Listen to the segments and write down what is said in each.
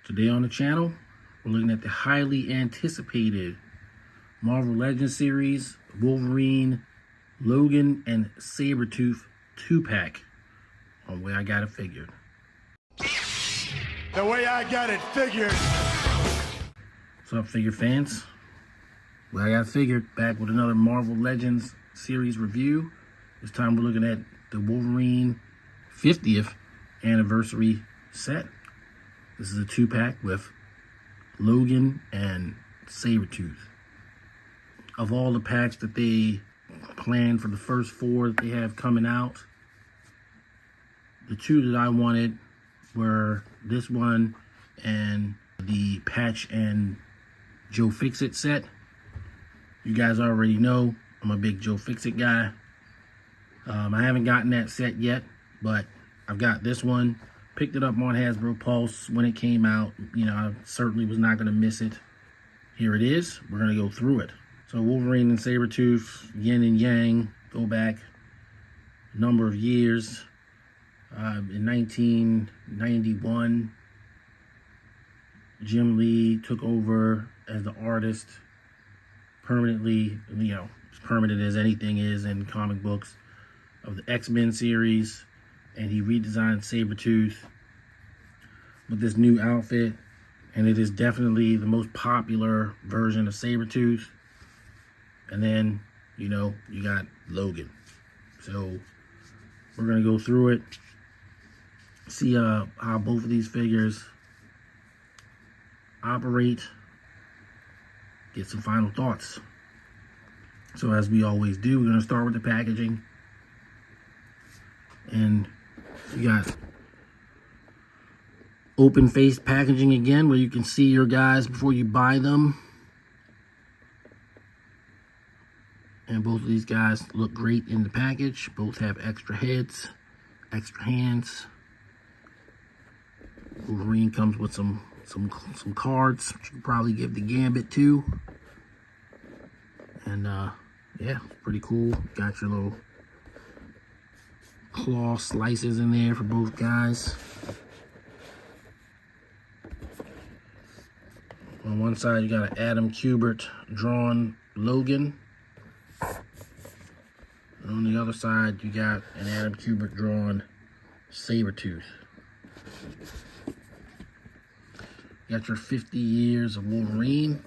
Today on the channel, we're looking at the highly anticipated Marvel Legends series, Wolverine, Logan, and Sabretooth 2-pack on Way I Got It Figured. The way I got it figured. What's up, figure fans? Way I Got It Figured, back with another Marvel Legends series review. This time we're looking at the Wolverine 50th anniversary set. This is a 2-pack with Logan and Sabretooth. Of all the packs that they planned for the first 4 that they have coming out, the 2 that I wanted were this one and the Patch and Joe Fixit set. You guys already know I'm a big Joe Fixit guy. I haven't gotten that set yet, but I've got this one. Picked it up on Hasbro Pulse when it came out. You know, I certainly was not going to miss it. Here it is. We're going to go through it. So Wolverine and Sabretooth, yin and yang, go back a number of years. In 1991, Jim Lee took over as the artist permanently, you know, as permanent as anything is in comic books, of the X-Men series. And he redesigned Sabretooth with this new outfit. And it is definitely the most popular version of Sabretooth. And then, you know, you got Logan. So we're going to go through it, see how both of these figures operate, get some final thoughts. So as we always do, we're going to start with the packaging. And you got open-faced packaging again, where you can see your guys before you buy them. And both of these guys look great in the package. Both have extra heads, extra hands. Wolverine comes with some cards, which you can probably give the Gambit to. And yeah, pretty cool. Got your little claw slices in there for both guys. On one side, you got an Adam Kubert drawn Logan. And on the other side, you got an Adam Kubert drawn Sabertooth. You got your 50 years of Wolverine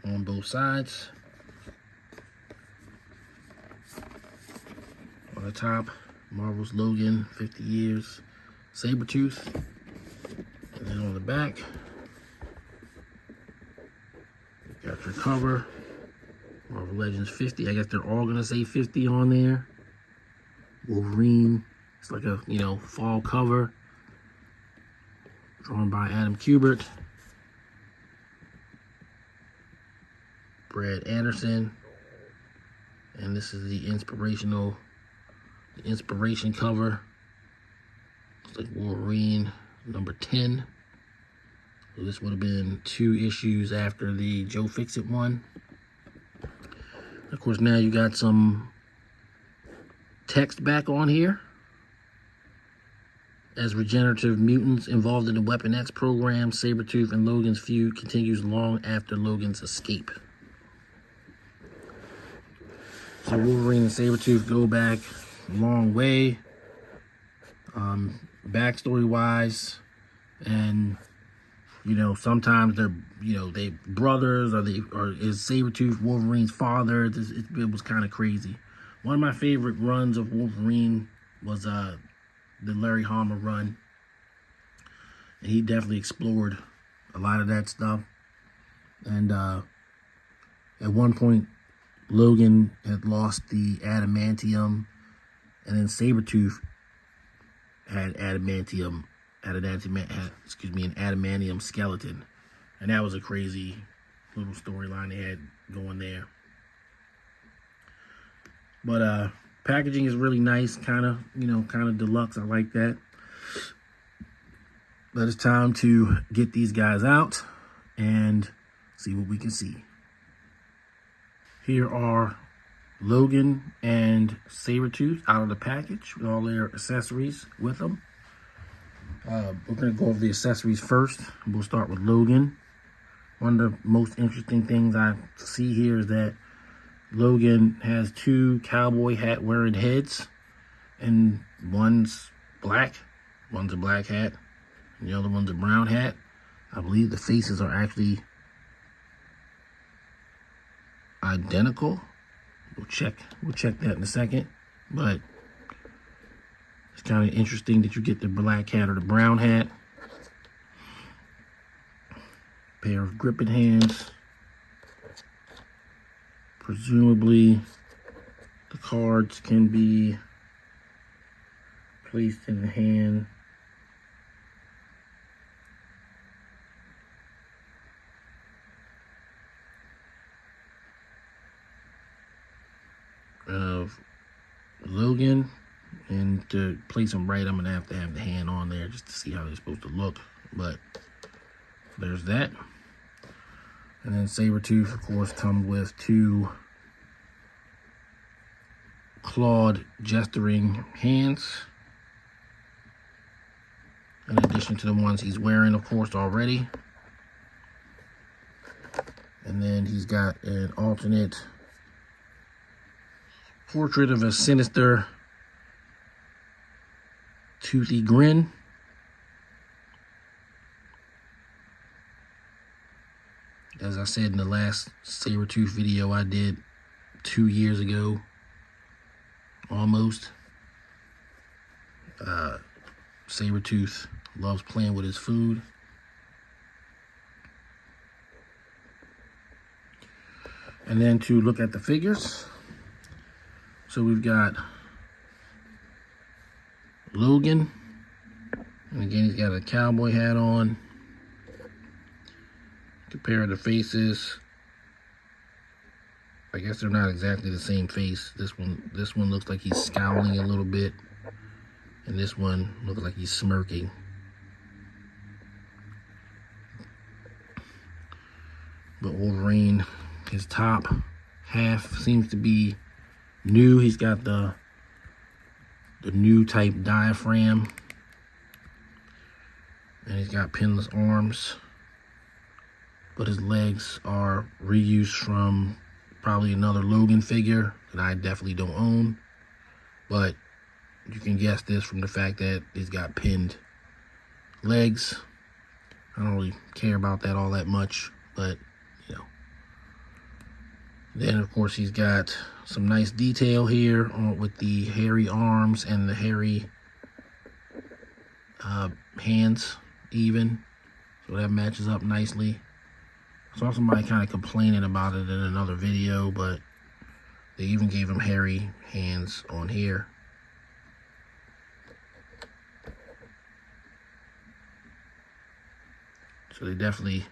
on both sides. On the top, Marvel's Logan, 50 years, Sabertooth. And then on the back, you got your cover, Marvel Legends 50. I guess they're all gonna say 50 on there. Wolverine, it's like a, you know, fall cover, drawn by Adam Kubert, Brad Anderson, and this is the inspiration cover. It's like Wolverine number 10. So this would have been 2 issues after the Joe Fixit one. Of course, now you got some text back on here. As regenerative mutants involved in the Weapon X program, Sabretooth and Logan's feud continues long after Logan's escape. So Wolverine and Sabretooth go back a long way, backstory wise, and you know, sometimes they're, you know, they brothers, or is Sabretooth Wolverine's father. It was kind of crazy. One of my favorite runs of Wolverine was the Larry Hama run, and he definitely explored a lot of that stuff. And at one point, Logan had lost the adamantium, and then Sabretooth had an adamantium skeleton. And that was a crazy little storyline they had going there. But packaging is really nice, kind of deluxe. I like that. But it's time to get these guys out and see what we can see. Here are Logan and Sabertooth out of the package with all their accessories with them. We're going to go over the accessories first. We'll start with Logan. One of the most interesting things I see here is that Logan has two cowboy hat wearing heads, and one's black, one's a black hat, and the other one's a brown hat. I believe the faces are actually identical. We'll check that in a second, but it's kind of interesting that you get the black hat or the brown hat. Pair of gripping hands. Presumably the cards can be placed in the hand of Logan, and to place them right, I'm gonna have to have the hand on there just to see how they're supposed to look, but there's that. And then Sabertooth, of course, comes with two clawed gesturing hands, in addition to the ones he's wearing, of course, already. And then he's got an alternate portrait of a sinister, toothy grin. As I said in the last Sabertooth video I did 2 years ago, almost, Sabertooth loves playing with his food. And then to look at the figures, so we've got Logan, and again he's got a cowboy hat on. Compare the faces. I guess they're not exactly the same face. This one looks like he's scowling a little bit, and this one looks like he's smirking. But Wolverine, his top half seems to be new. He's got the new type diaphragm, and he's got pinless arms. But his legs are reused from probably another Logan figure that I definitely don't own. But you can guess this from the fact that he's got pinned legs. I don't really care about that all that much, but you know. Then of course he's got some nice detail here with the hairy arms and the hairy hands even. So that matches up nicely. I saw somebody kind of complaining about it in another video, but they even gave him hairy hands on here. So they definitely,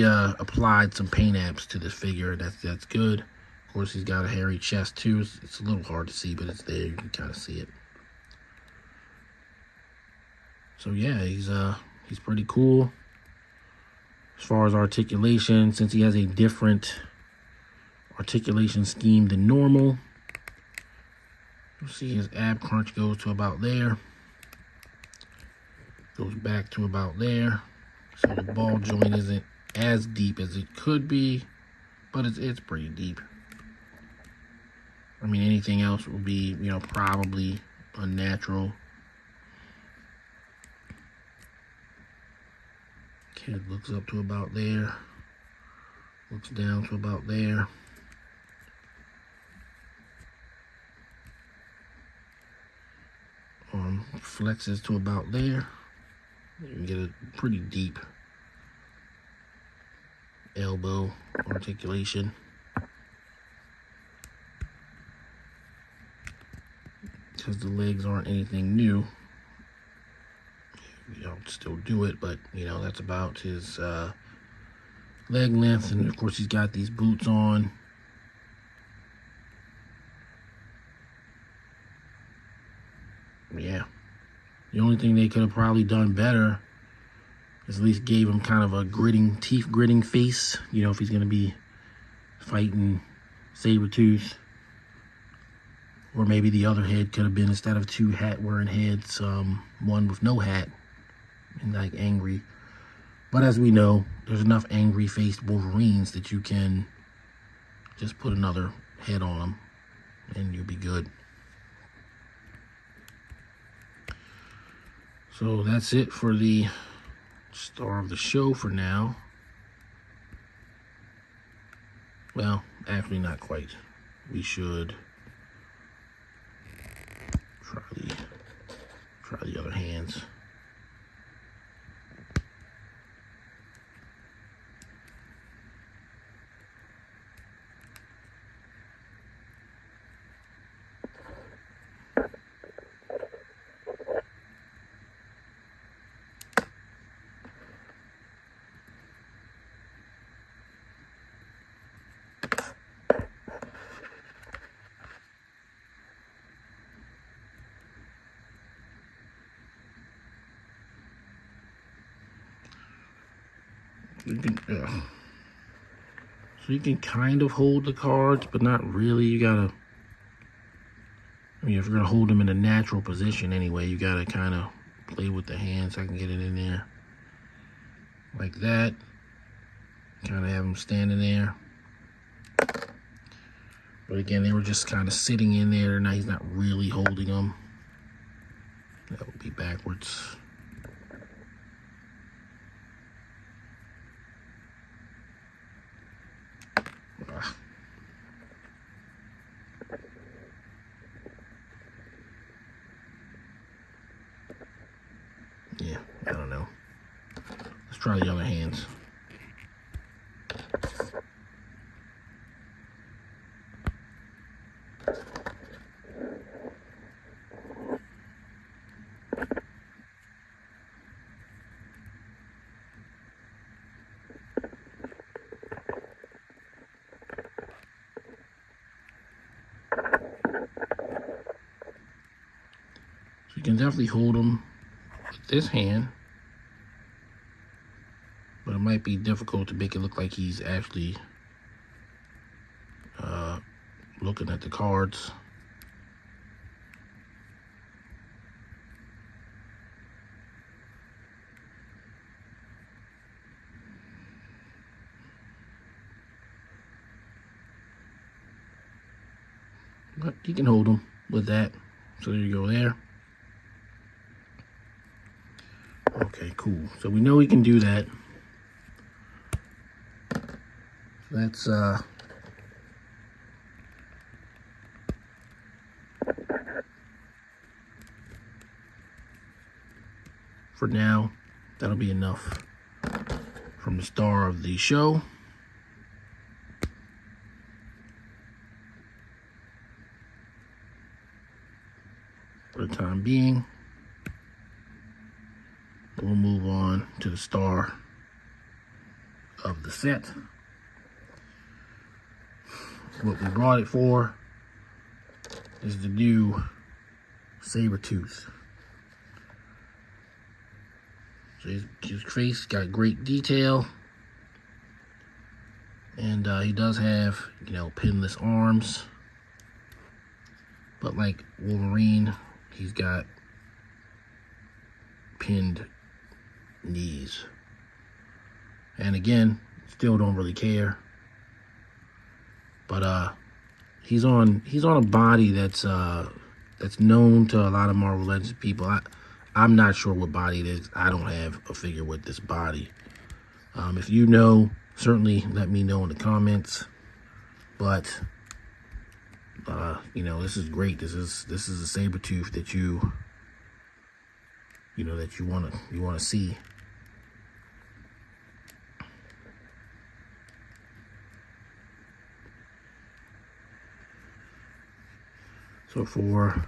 applied some paint apps to this figure. That's good. Of course, he's got a hairy chest too. It's a little hard to see, but it's there. You can kind of see it. So yeah, he's pretty cool. As far as articulation, since he has a different articulation scheme than normal, you'll see his ab crunch goes to about there, goes back to about there. So the ball joint isn't as deep as it could be, but it's pretty deep. I mean, anything else would be, probably unnatural. Kid looks up to about there, looks down to about there. Flexes to about there. You can get a pretty deep elbow articulation. Because the legs aren't anything new. Still do it, but that's about his leg length. And of course he's got these boots on. Yeah, the only thing they could have probably done better is at least gave him kind of a teeth gritting face, if he's going to be fighting Sabertooth Or maybe the other head could have been, instead of 2 hat-wearing heads, one with no hat and like angry. But as we know, there's enough angry-faced Wolverines that you can just put another head on them and you'll be good. So that's it for the star of the show for now. Well, actually not quite. We should try the other hands. So you can kind of hold the cards, but not really. You gotta, I mean, if you're gonna hold them in a natural position anyway, you gotta kind of play with the hands. I can get it in there like that. Kind of have them standing there. But again, they were just kind of sitting in there. Now he's not really holding them. That would be backwards. Yeah, I don't know. Let's try the other hands. So you can definitely hold them with this hand, but it might be difficult to make it look like he's actually looking at the cards. But you can hold them with that. So there you go there. Okay, cool. So we know we can do that. That's for now, that'll be enough from the star of the show. For the time being, we'll move on to the star of the set. What we brought it for is the new Sabertooth. So his face got great detail, and he does have, you know, pinless arms, but like Wolverine, he's got pinned knees. And again, still don't really care. But he's on a body that's known to a lot of Marvel Legends people. I'm not sure what body it is. I don't have a figure with this body. If you know, certainly let me know in the comments. But you know, this is great. This is a Sabertooth that you know that you wanna see. So for,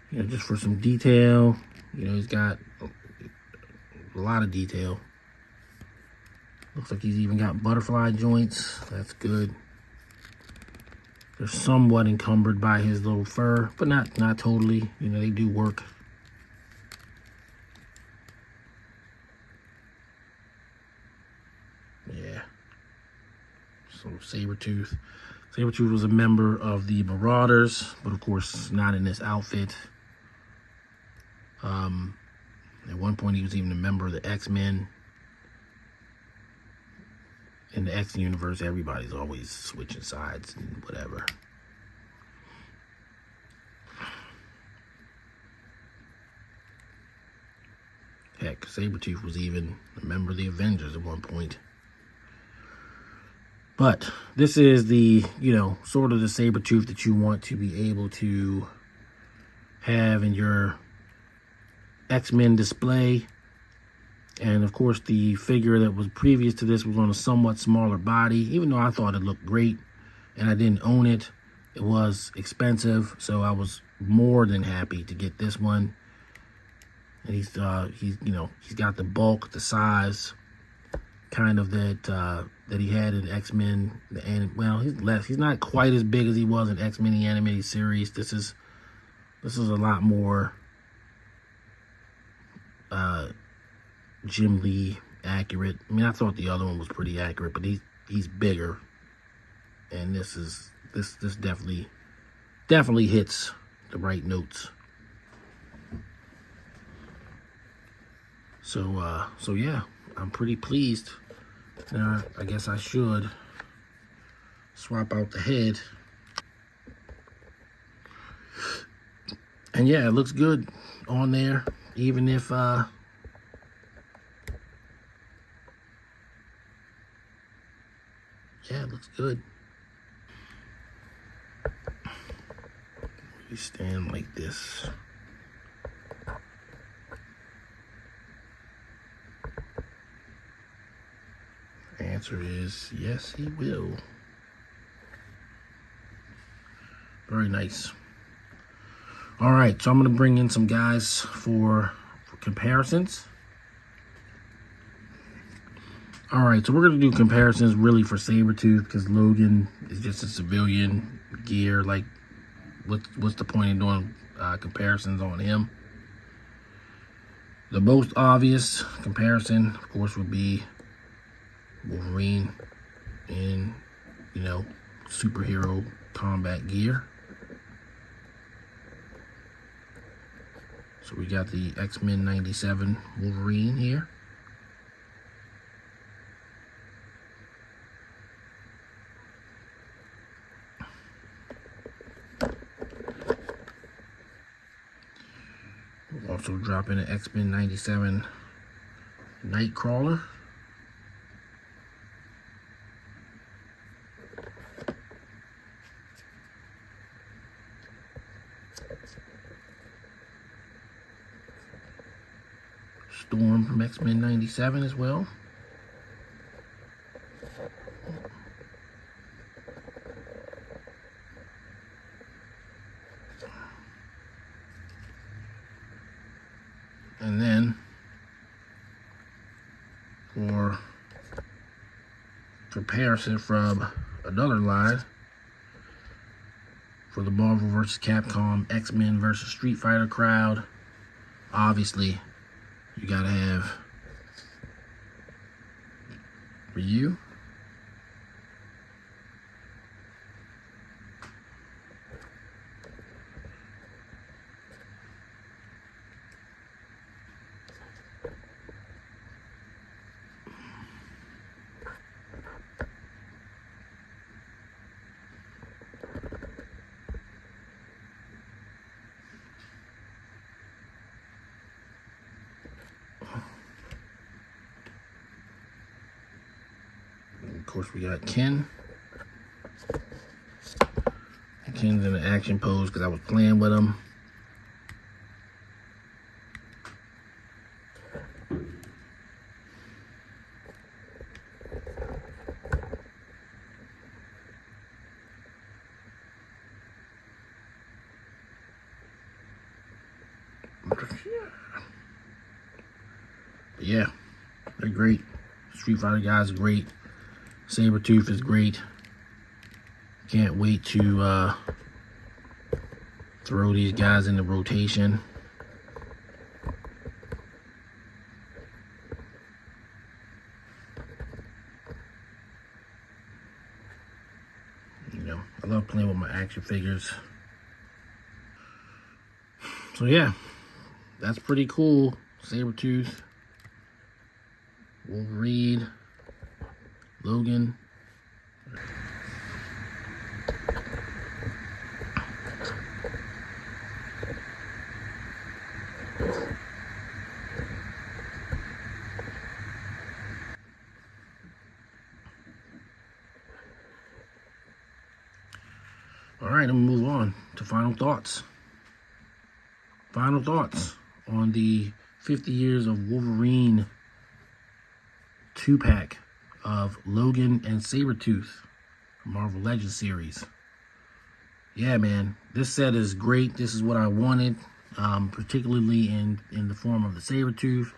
you know, just for some detail, you know, he's got a lot of detail. Looks like he's even got butterfly joints. That's good. They're somewhat encumbered by his little fur, but not totally. You know, they do work. Yeah. So Sabertooth. Sabertooth was a member of the Marauders, but of course not in this outfit. At one point he was even a member of the X-Men. In the X universe, everybody's always switching sides and whatever. Heck, Sabertooth was even a member of the Avengers at one point. But this is the, you know, sort of the Sabertooth that you want to be able to have in your X-Men display. And of course, the figure that was previous to this was on a somewhat smaller body. Even though I thought it looked great and I didn't own it, it was expensive. So I was more than happy to get this one. And he's you know, he's got the bulk, the size, kind of that he had in X-Men. Well, he's not quite as big as he was in X-Men the animated series. This is a lot more Jim Lee accurate. I mean, I thought the other one was pretty accurate, but he's bigger, and this definitely hits the right notes. So yeah, I'm pretty pleased. Now, I guess I should swap out the head. And yeah, it looks good on there, even if yeah, it looks good. You stand like this. The answer is yes, he will. Very nice. All right, so I'm going to bring in some guys for comparisons. All right, so we're going to do comparisons really for Sabertooth because Logan is just a civilian gear. Like, what's the point in doing comparisons on him? The most obvious comparison, of course, would be Wolverine in, you know, superhero combat gear. So we got the X-Men 97 Wolverine here. We'll also drop in an X-Men 97 Nightcrawler. Storm from X-Men 97 as well. And then for comparison from another line, for the Marvel vs. Capcom X-Men vs. Street Fighter crowd, obviously you gotta have Ryu. Of course, we got Ken. Ken's in an action pose because I was playing with him. But yeah, they're great. Street Fighter guys are great. Sabertooth is great. Can't wait to throw these guys into rotation. You know, love playing with my action figures. So yeah, that's pretty cool. Sabertooth, Wolverine, Logan. All right, I'm gonna move on to final thoughts. Final thoughts on the 50 years of Wolverine 2-pack of Logan and Sabretooth Marvel Legends series. Yeah, man, this set is great. This is what I wanted, particularly in the form of the Sabertooth.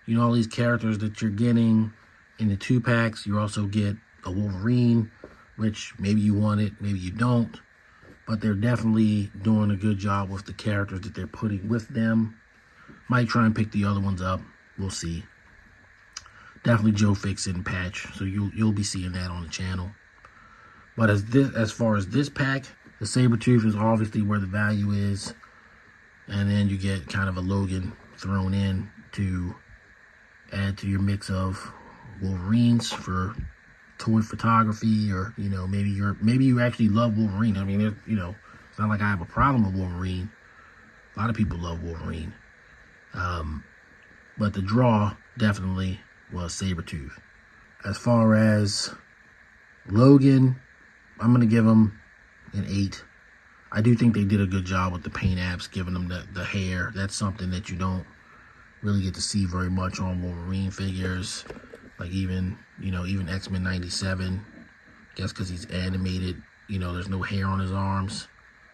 You know, all these characters that you're getting in the 2-packs. You also get a Wolverine, which maybe you want it, maybe you don't. But they're definitely doing a good job with the characters that they're putting with them. Might try and pick the other ones up. We'll see. Definitely Joe Fixit and Patch, so you'll be seeing that on the channel. But as far as this pack, the Sabertooth is obviously where the value is, and then you get kind of a Logan thrown in to add to your mix of Wolverines for toy photography, or you know, maybe you actually love Wolverine. I mean, you know, it's not like I have a problem with Wolverine. A lot of people love Wolverine, but the draw definitely was Sabertooth. As far as Logan, I'm gonna give him an 8. I do think they did a good job with the paint apps, giving them the hair. That's something that you don't really get to see very much on Wolverine figures. Like even X-Men 97, I guess because he's animated, you know, there's no hair on his arms.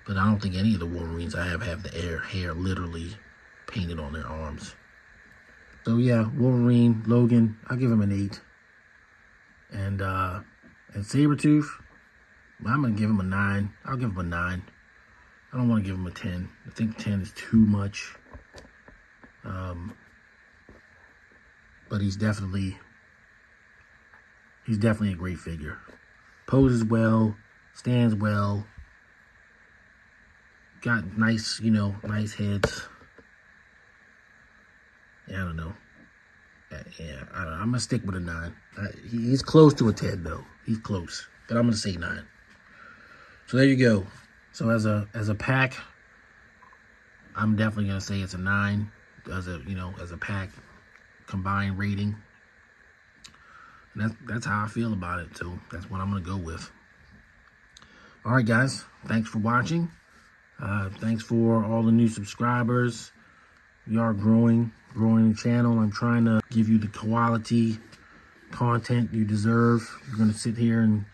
But I don't think any of the Wolverines I have the hair literally painted on their arms. So yeah, Wolverine, Logan, I'll give him an 8. And Sabertooth, I'm going to give him a 9. I'll give him a 9. I don't want to give him a 10. I think 10 is too much. But he's definitely a great figure. Poses well, stands well, got nice, you know, nice heads. Yeah, I don't know. I'm gonna stick with a 9. He's close to a 10 though. He's close, but I'm gonna say 9. So there you go. So as a pack, I'm definitely gonna say it's a 9. As a pack combined rating. And that's how I feel about it, so that's what I'm going to go with. All right, guys. Thanks for watching. Thanks for all the new subscribers. We are growing the channel. I'm trying to give you the quality content you deserve. You're going to sit here and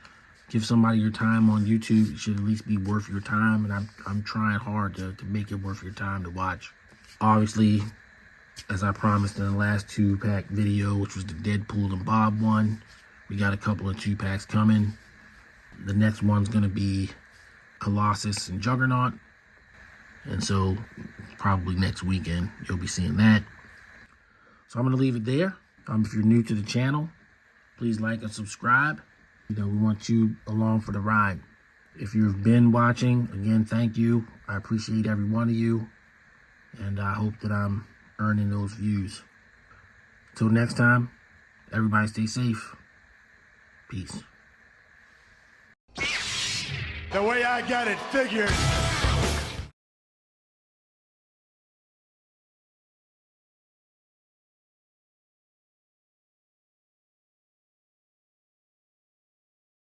give somebody your time on YouTube. It should at least be worth your time, and I'm trying hard to make it worth your time to watch. Obviously, as I promised in the last 2-pack video, which was the Deadpool and Bob one, we got a couple of 2-packs coming. The next one's going to be Colossus and Juggernaut. And so probably next weekend, you'll be seeing that. So I'm going to leave it there. If you're new to the channel, please like and subscribe. You know, we want you along for the ride. If you've been watching, again, thank you. I appreciate every one of you. And I hope that I'm earning those views. Till next time, everybody stay safe. Peace. The way I got it figured.